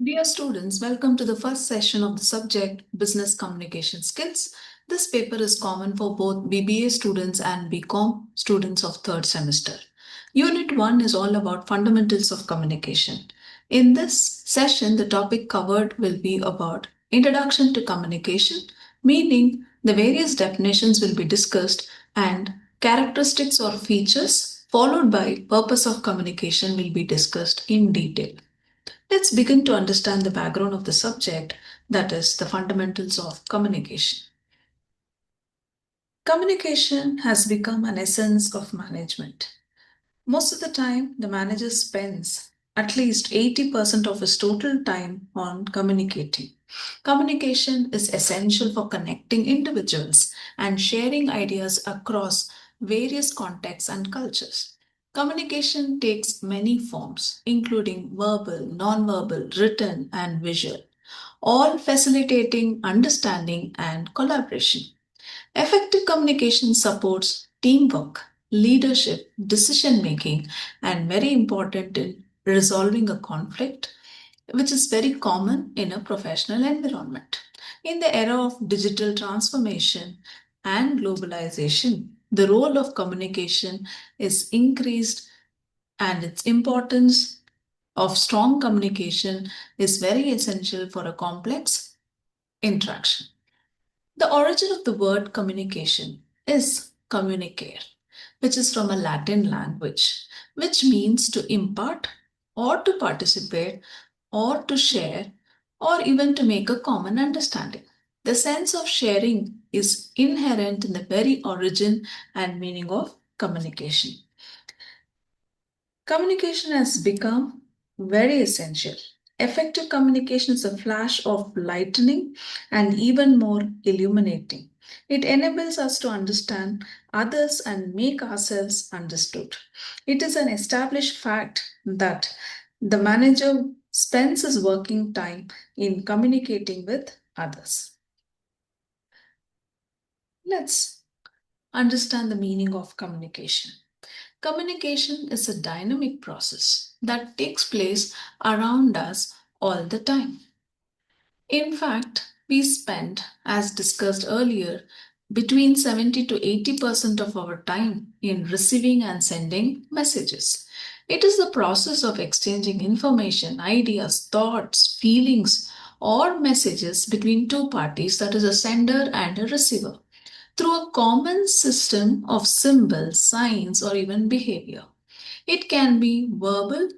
Dear students, welcome to the first session of the subject Business Communication Skills. This paper is common for both BBA students and BCom students of third semester. Unit 1 is all about fundamentals of communication. In this session, the topic covered will be about Introduction to Communication, meaning the various definitions will be discussed and characteristics or features followed by purpose of communication will be discussed in detail. Let's begin to understand the background of the subject, that is, the fundamentals of communication. Communication has become an essence of management. Most of the time, the manager spends at least 80% of his total time on communicating. Communication is essential for connecting individuals and sharing ideas across various contexts and cultures. Communication takes many forms, including verbal, nonverbal, written, and visual, all facilitating understanding and collaboration. Effective communication supports teamwork, leadership, decision making, and very important in resolving a conflict, which is very common in a professional environment. In the era of digital transformation and globalization, the role of communication is increased and its importance of strong communication is very essential for a complex interaction. The origin of the word communication is communicare, which is from a Latin language, which means to impart or to participate or to share or even to make a common understanding. The sense of sharing is inherent in the very origin and meaning of communication. Communication has become very essential. Effective communication is a flash of lightning and even more illuminating. It enables us to understand others and make ourselves understood. It is an established fact that the manager spends his working time in communicating with others. Let's understand the meaning of communication. Communication is a dynamic process that takes place around us all the time. In fact, we spend, as discussed earlier, between 70 to 80% of our time in receiving and sending messages. It is the process of exchanging information, ideas, thoughts, feelings, or messages between two parties, that is, a sender and a receiver, through a common system of symbols, signs, or even behavior. It can be verbal,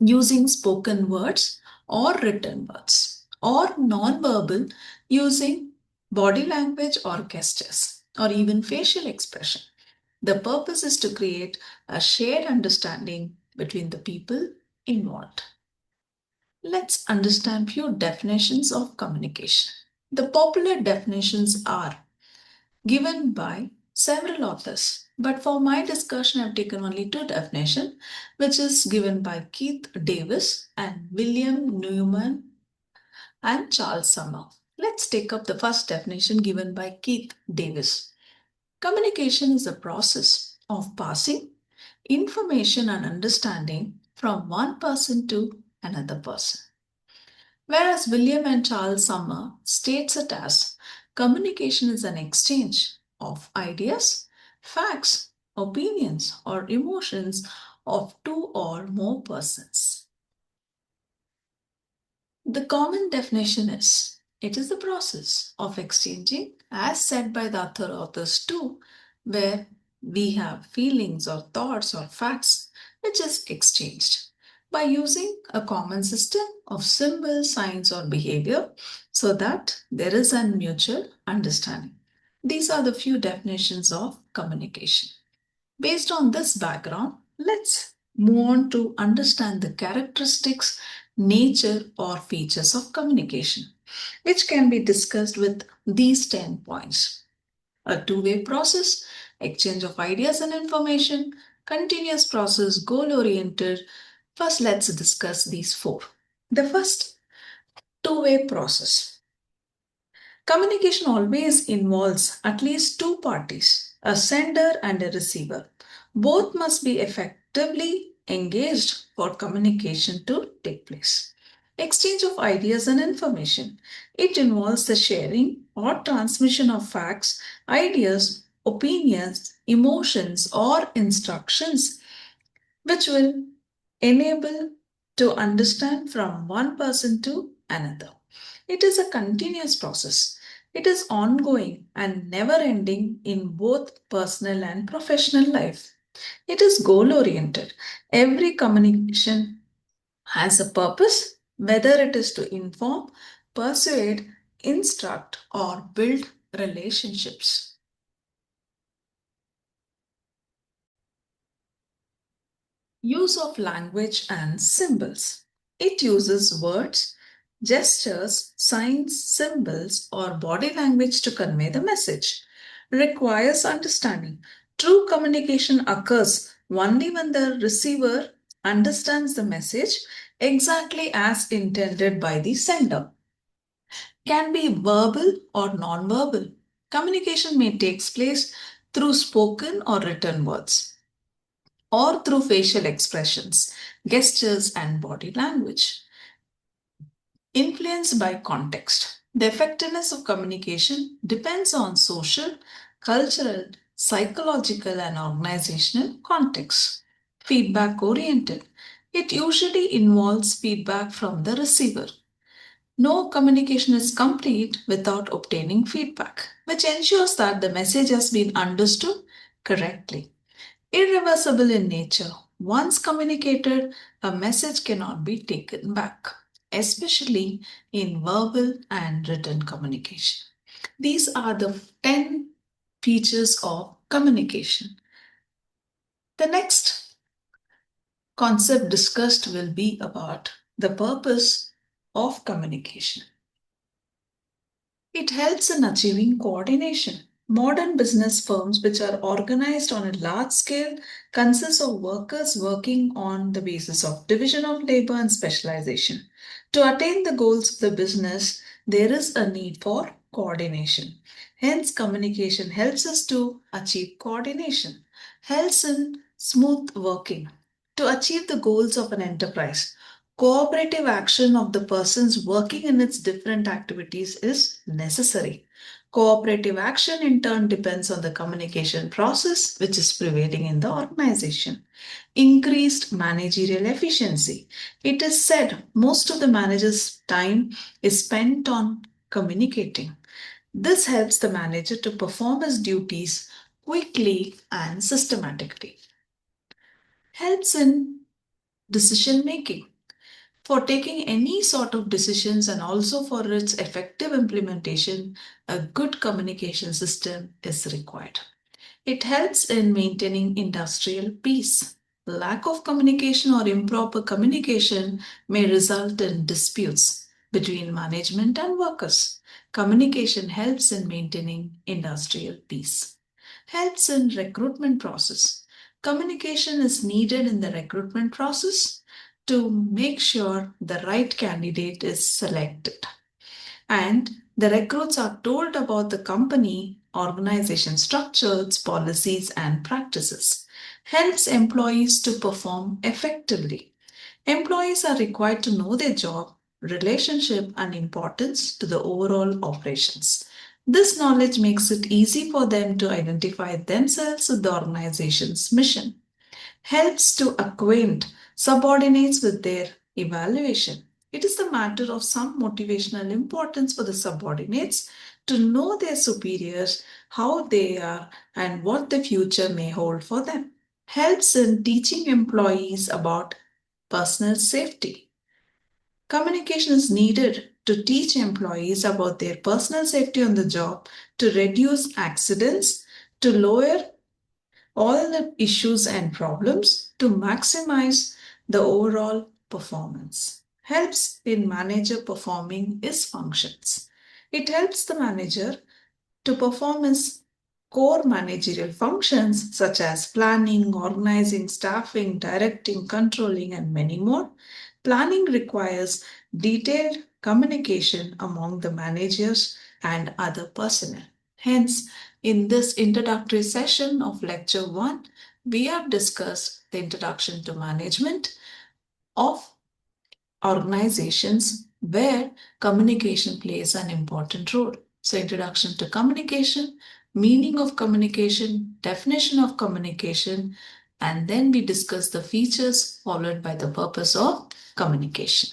using spoken words or written words, or non-verbal, using body language or gestures, or even facial expression. The purpose is to create a shared understanding between the people involved. Let's understand few definitions of communication. The popular definitions are given by several authors. But for my discussion, I've taken only two definitions, which is given by Keith Davis and William Newman and Charles Summer. Let's take up the first definition given by Keith Davis. Communication is a process of passing information and understanding from one person to another person. Whereas William and Charles Summer states it as communication is an exchange of ideas, facts, opinions, or emotions of two or more persons. The common definition is it is the process of exchanging, as said by the other authors too, where we have feelings or thoughts or facts which is exchanged by using a common system of symbols, signs, or behavior so that there is a mutual understanding. These are the few definitions of communication. Based on this background, let's move on to understand the characteristics, nature, or features of communication, which can be discussed with these 10 points. A two-way process, exchange of ideas and information, continuous process, goal-oriented. First, let's discuss these four. The first, two-way process. Communication always involves at least two parties, a sender and a receiver. Both must be effectively engaged for communication to take place. exchange of ideas and information. It involves the sharing or transmission of facts, ideas, opinions, emotions, or instructions which will enable to understand from one person to another. It is a continuous process. It is ongoing and never ending in both personal and professional life. It is goal oriented. Every communication has a purpose, whether it is to inform, persuade, instruct, or build relationships. Use of language and symbols. It uses words, gestures, signs, symbols, or body language to convey the message. Requires understanding. True communication occurs only when the receiver understands the message exactly as intended by the sender. Can be verbal or non-verbal. Communication may take place through spoken or written words or through facial expressions, gestures, and body language. Influenced by context. The effectiveness of communication depends on social, cultural, psychological, and organizational context. Feedback oriented. It usually involves feedback from the receiver. No communication is complete without obtaining feedback, which ensures that the message has been understood correctly. Irreversible in nature. Once communicated, a message cannot be taken back, especially in verbal and written communication. These are the 10 features of communication. The next concept discussed will be about the purpose of communication. It helps in achieving coordination. Modern business firms, which are organized on a large scale, consist of workers working on the basis of division of labor and specialization. To attain the goals of the business, there is a need for coordination. Hence, communication helps us to achieve coordination, helps in smooth working. To achieve the goals of an enterprise, cooperative action of the persons working in its different activities is necessary. Cooperative action in turn depends on the communication process which is prevailing in the organization. Increased managerial efficiency. It is said most of the manager's time is spent on communicating. This helps the manager to perform his duties quickly and systematically. Helps in decision making for taking any sort of decisions and also for its effective implementation, a good communication system is required. It helps in maintaining industrial peace. Lack of communication or improper communication may result in disputes between management and workers. Communication helps in maintaining industrial peace. Helps in recruitment process. Communication is needed in the recruitment process to make sure the right candidate is selected. And the recruits are told about the company, organization structures, policies, and practices. Helps employees to perform effectively. Employees are required to know their job, relationship, and importance to the overall operations. This knowledge makes it easy for them to identify themselves with the organization's mission. Helps to acquaint subordinates with their evaluation. It is the matter of some motivational importance for the subordinates to know their superiors, how they are, and what the future may hold for them. Helps in teaching employees about personal safety. Communication is needed to teach employees about their personal safety on the job, to reduce accidents, to lower all the issues and problems to maximize the overall performance. Helps in manager performing his functions. It helps the manager to perform his core managerial functions such as planning, organizing, staffing, directing, controlling, and many more. Planning requires detailed communication among the managers and other personnel. Hence, in this introductory session of Lecture 1, we have discussed the introduction to management of organizations where communication plays an important role. So, introduction to communication, meaning of communication, definition of communication, and then we discuss the features followed by the purpose of communication.